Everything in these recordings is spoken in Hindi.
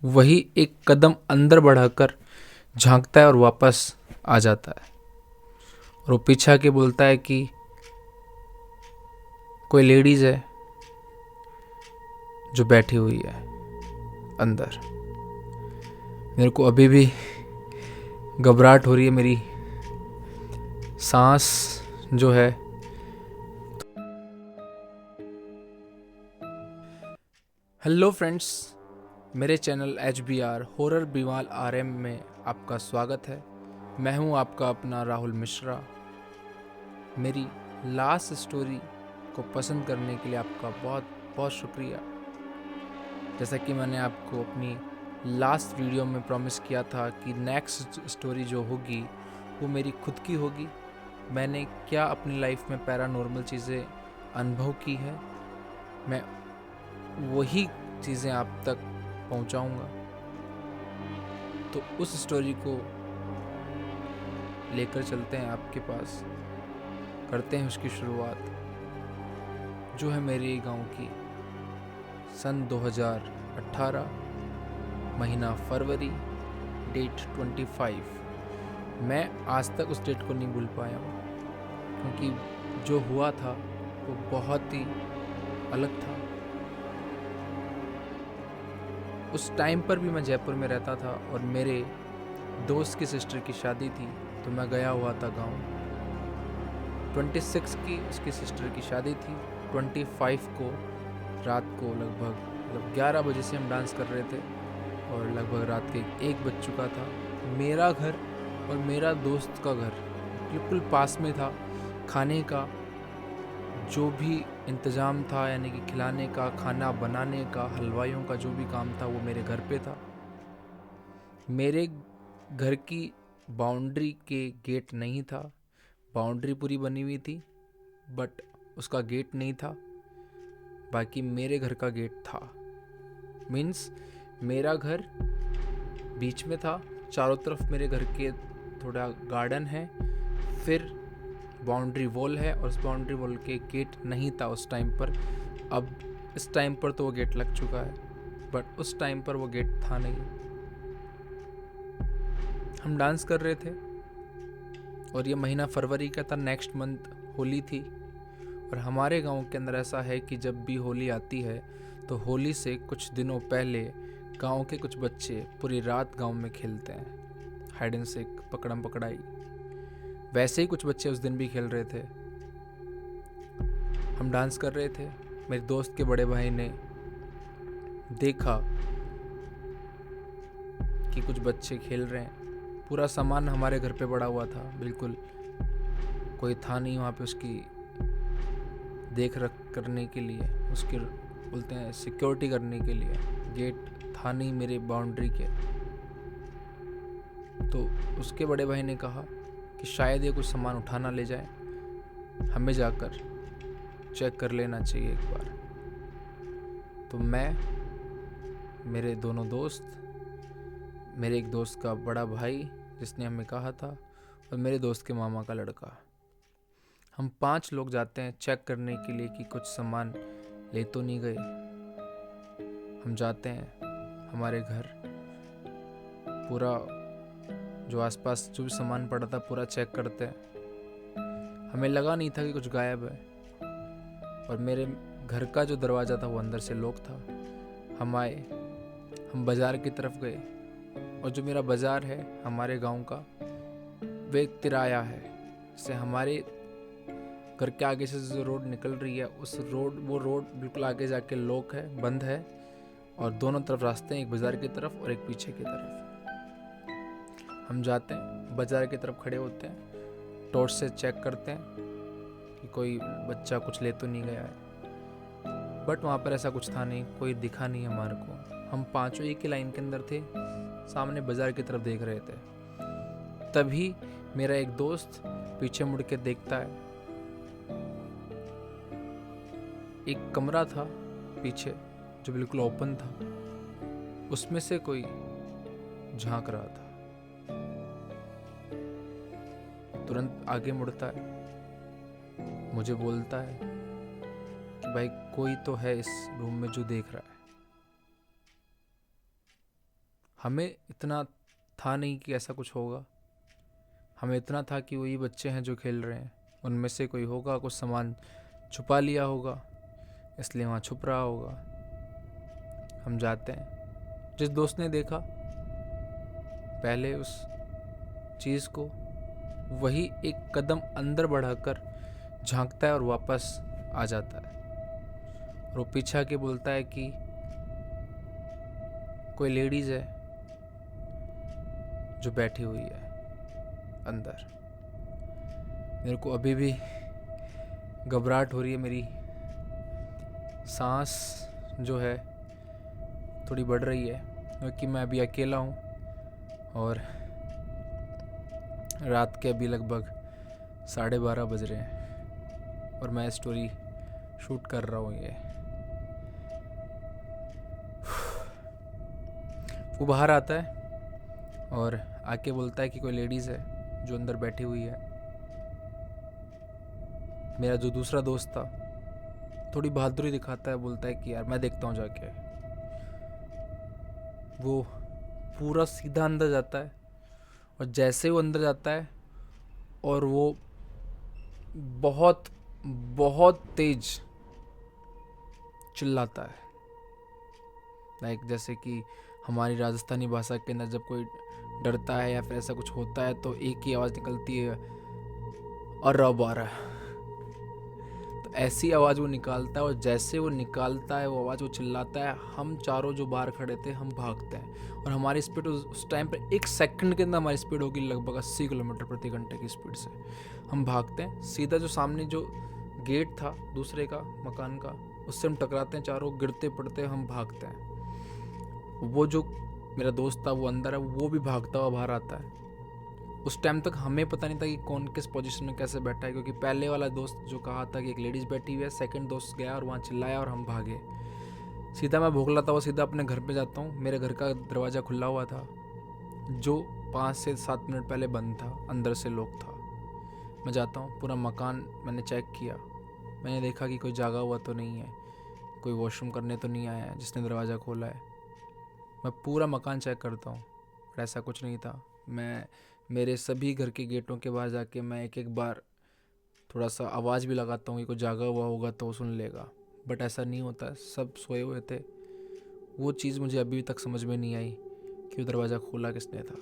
वही एक कदम अंदर बढ़ाकर झांकता है और वापस आ जाता है। और वो पीछे आके बोलता है कि कोई लेडीज़ है जो बैठी हुई है अंदर। मेरे को अभी भी घबराहट हो रही है, मेरी सांस जो है। हेलो फ्रेंड्स, मेरे चैनल HBR हॉरर बीवाल RM में आपका स्वागत है। मैं हूं आपका अपना राहुल मिश्रा। मेरी लास्ट स्टोरी को पसंद करने के लिए आपका बहुत बहुत शुक्रिया। जैसा कि मैंने आपको अपनी लास्ट वीडियो में प्रॉमिस किया था कि नेक्स्ट स्टोरी जो होगी वो मेरी खुद की होगी। मैंने क्या अपनी लाइफ में पैरानॉर्मल चीज़ें अनुभव की है, मैं वही चीज़ें आप तक पहुंचाऊंगा। तो उस स्टोरी को लेकर चलते हैं आपके पास, करते हैं उसकी शुरुआत, जो है मेरे गांव की। सन 2018, महीना फरवरी, डेट 25। मैं आज तक उस डेट को नहीं भूल पाया हूँ, क्योंकि जो हुआ था वो बहुत ही अलग था। उस टाइम पर भी मैं जयपुर में रहता था और मेरे दोस्त की सिस्टर की शादी थी, तो मैं गया हुआ था गांव। 26 की उसकी सिस्टर की शादी थी। 25 को रात को लगभग 11 बजे से हम डांस कर रहे थे और लगभग रात के 1 बज चुका था। मेरा घर और मेरा दोस्त का घर बिल्कुल पास में था। खाने का जो भी इंतज़ाम था, यानी कि खिलाने का, खाना बनाने का, हलवाइयों का जो भी काम था, वो मेरे घर पे था। मेरे घर की बाउंड्री के गेट नहीं था। बाउंड्री पूरी बनी हुई थी बट उसका गेट नहीं था। बाकी मेरे घर का गेट था। मीन्स मेरा घर बीच में था, चारों तरफ मेरे घर के थोड़ा गार्डन है, फिर बाउंड्री वॉल है और उस बाउंड्री वॉल के गेट नहीं था उस टाइम पर। अब इस टाइम पर तो वो गेट लग चुका है, बट उस टाइम पर वो गेट था नहीं। हम डांस कर रहे थे और ये महीना फरवरी का था। नेक्स्ट मंथ होली थी और हमारे गांव के अंदर ऐसा है कि जब भी होली आती है तो होली से कुछ दिनों पहले गांव के कुछ बच्चे पूरी रात गांव में खेलते हैं, हाइड एंड सीक, पकड़म पकड़ाई। वैसे ही कुछ बच्चे उस दिन भी खेल रहे थे। हम डांस कर रहे थे। मेरे दोस्त के बड़े भाई ने देखा कि कुछ बच्चे खेल रहे हैं। पूरा सामान हमारे घर पे पड़ा हुआ था, बिल्कुल कोई था नहीं वहाँ पे उसकी देख रख करने के लिए, उसकी बोलते हैं सिक्योरिटी करने के लिए। गेट था नहीं मेरे बाउंड्री के। तो उसके बड़े भाई ने कहा कि शायद ये कुछ सामान उठा ना ले जाए, हमें जाकर चेक कर लेना चाहिए एक बार। तो मैं, मेरे दोनों दोस्त, मेरे एक दोस्त का बड़ा भाई जिसने हमें कहा था, और मेरे दोस्त के मामा का लड़का, हम 5 लोग जाते हैं चेक करने के लिए कि कुछ सामान ले तो नहीं गए। हम जाते हैं हमारे घर, पूरा जो आसपास जो भी सामान पड़ा था पूरा चेक करते हैं। हमें लगा नहीं था कि कुछ गायब है। और मेरे घर का जो दरवाज़ा था वो अंदर से लॉक था। हम आए, हम बाज़ार की तरफ गए, और जो मेरा बाज़ार है हमारे गांव का, वो एक तिराया है। से हमारे घर के आगे से जो रोड निकल रही है, वो रोड बिल्कुल आगे जाके लॉक है, बंद है। और दोनों तरफ रास्ते हैं, एक बाज़ार की तरफ और एक पीछे की तरफ। हम जाते हैं बाज़ार की तरफ, खड़े होते हैं, टॉर्च से चेक करते हैं कि कोई बच्चा कुछ ले तो नहीं गया है। बट वहाँ पर ऐसा कुछ था नहीं, कोई दिखा नहीं हमारे को। हम पांचों एक ही लाइन के अंदर थे, सामने बाज़ार की तरफ देख रहे थे। तभी मेरा एक दोस्त पीछे मुड़ के देखता है, एक कमरा था पीछे जो बिल्कुल ओपन था, उसमें से कोई झांक रहा था। तुरंत आगे मुड़ता है, मुझे बोलता है कि भाई कोई तो है इस रूम में जो देख रहा है। हमें इतना था नहीं कि ऐसा कुछ होगा। हमें इतना था कि वही बच्चे हैं जो खेल रहे हैं, उनमें से कोई होगा, कुछ सामान छुपा लिया होगा, इसलिए वहाँ छुप रहा होगा। हम जाते हैं। जिस दोस्त ने देखा पहले उस चीज़ को, वही एक कदम अंदर बढ़ाकर झांकता है और वापस आ जाता है। और वो पीछे के बोलता है कि कोई लेडीज़ है जो बैठी हुई है अंदर। मेरे को अभी भी घबराहट हो रही है, मेरी सांस जो है थोड़ी बढ़ रही है, क्योंकि मैं अभी अकेला हूँ और रात के अभी लगभग 12:30 बज रहे हैं और मैं स्टोरी शूट कर रहा हूँ। ये वो बाहर आता है और आके बोलता है कि कोई लेडीज़ है जो अंदर बैठी हुई है। मेरा जो दूसरा दोस्त था थोड़ी बहादुरी दिखाता है, बोलता है कि यार मैं देखता हूँ जाके। वो पूरा सीधा अंदर जाता है और जैसे वो अंदर जाता है और वो बहुत बहुत तेज चिल्लाता है, लाइक जैसे कि हमारी राजस्थानी भाषा के अंदर जब कोई डरता है या फिर ऐसा कुछ होता है तो एक ही आवाज़ निकलती है, अर्रा बारा। तो ऐसी आवाज़ वो निकालता है और जैसे वो निकालता है वो आवाज़, वो चिल्लाता है, हम चारों जो बाहर खड़े थे हम भागते हैं। और हमारी स्पीड उस टाइम पे 1 सेकंड के अंदर हमारी स्पीड होगी लगभग 80 किलोमीटर प्रति घंटे की स्पीड से। हम भागते हैं सीधा जो सामने जो गेट था दूसरे का मकान का, उससे हम टकराते हैं, चारों गिरते पड़ते हम भागते हैं। वो जो मेरा दोस्त था वो अंदर है, वो भी भागता हुआ बाहर आता है। उस टाइम तक हमें पता नहीं था कि कौन किस पोजीशन में कैसे बैठा है, क्योंकि पहले वाला दोस्त जो कहा था कि एक लेडीज़ बैठी हुई है, सेकंड दोस्त गया और वहाँ चिल्लाया और हम भागे। सीधा मैं भोगला था वो सीधा अपने घर पे जाता हूँ। मेरे घर का दरवाज़ा खुला हुआ था जो 5 से 7 मिनट पहले बंद था, अंदर से लॉक था। मैं जाता हूँ, पूरा मकान मैंने चेक किया। मैंने देखा कि कोई जागा हुआ तो नहीं है, कोई वॉशरूम करने तो नहीं आया है जिसने दरवाज़ा खोला है। मैं पूरा मकान चेक करता हूँ पर ऐसा कुछ नहीं था। मैं मेरे सभी घर के गेटों के बाहर जाके मैं एक एक बार थोड़ा सा आवाज़ भी लगाता हूँ कि कोई जागा हुआ होगा तो वो सुन लेगा, बट ऐसा नहीं होता, सब सोए हुए थे। वो चीज़ मुझे अभी तक समझ में नहीं आई कि वो दरवाज़ा खोला किसने था।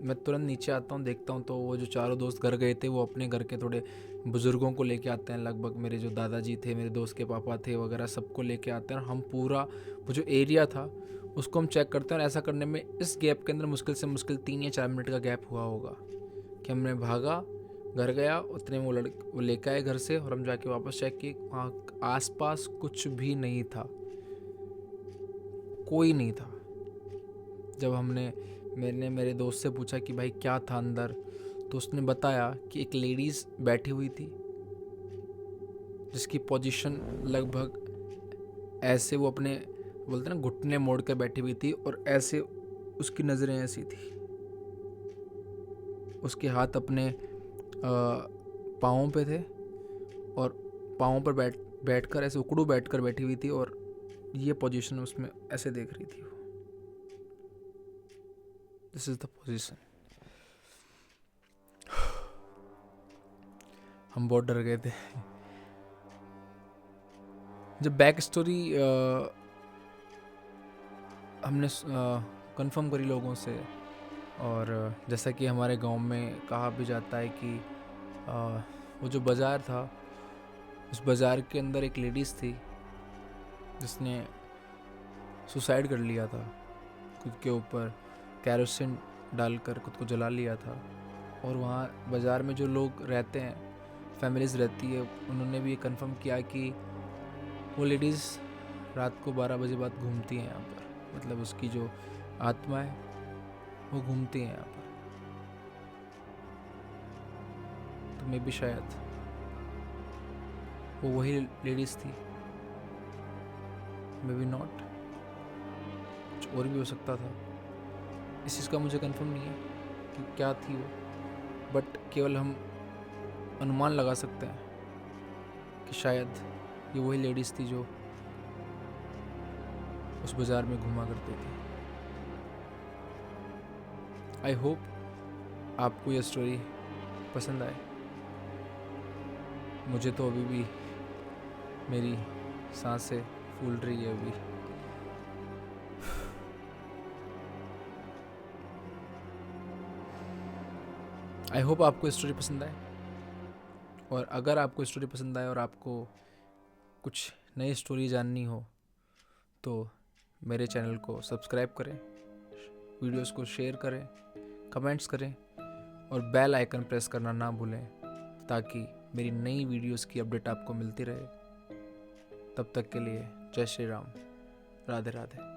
मैं तुरंत नीचे आता हूँ, देखता हूँ तो वो जो चारों दोस्त घर गए थे वो अपने घर के थोड़े बुज़ुर्गों को लेके आते हैं। लगभग मेरे जो दादाजी थे, मेरे दोस्त के पापा थे वगैरह, सबको लेके आते हैं। और हम पूरा वो जो एरिया था उसको हम चेक करते हैं। और ऐसा करने में इस गैप के अंदर मुश्किल से मुश्किल 3 या 4 मिनट का गैप हुआ होगा कि हमने भागा, घर गया, उतने में वो लेके आए घर से और हम जाके वापस चेक किए। वहाँ आसपास कुछ भी नहीं था, कोई नहीं था। जब मैंने मेरे दोस्त से पूछा कि भाई क्या था अंदर, तो उसने बताया कि एक लेडीज़ बैठी हुई थी जिसकी पोजीशन लगभग ऐसे, वो अपने बोलते ना घुटने मोड़ कर बैठी हुई थी और ऐसे उसकी नज़रें ऐसी थी। उसके हाथ अपने पाँवों पे थे और पाँवों पर बैठकर ऐसे उकड़ू बैठकर बैठी हुई थी और ये पोजीशन उसमें ऐसे देख रही थी। This is the position. हम बहुत डर गए थे। जब बैक स्टोरी हमने कंफर्म करी लोगों से, और जैसा कि हमारे गांव में कहा भी जाता है कि वो जो बाज़ार था, उस बाज़ार के अंदर एक लेडीज़ थी जिसने सुसाइड कर लिया था, खुद के ऊपर कैरोसिन डालकर खुद को जला लिया था। और वहाँ बाज़ार में जो लोग रहते हैं, फैमिलीज़ रहती है, उन्होंने भी ये कंफर्म किया कि वो लेडीज़ रात को 12 बजे बाद घूमती हैं यहाँ पर। मतलब उसकी जो आत्मा है वो घूमती है यहाँ पर। तो मे भी शायद वो वही लेडीज़ थी, मे बी नॉट, कुछ और भी हो सकता था। इस चीज़ का मुझे कंफर्म नहीं है कि क्या थी वो, बट केवल हम अनुमान लगा सकते हैं कि शायद ये वही लेडीज़ थी जो उस बाज़ार में घूमा करती थी। आई होप आपको यह स्टोरी पसंद आए। मुझे तो अभी भी मेरी सांसें फूल रही है अभी। आई होप आपको स्टोरी पसंद आए, और अगर आपको स्टोरी पसंद आए और आपको कुछ नई स्टोरी जाननी हो तो मेरे चैनल को सब्सक्राइब करें, वीडियोस को शेयर करें, कमेंट्स करें और बेल आइकन प्रेस करना ना भूलें, ताकि मेरी नई वीडियोस की अपडेट आपको मिलती रहे। तब तक के लिए जय श्री राम, राधे राधे।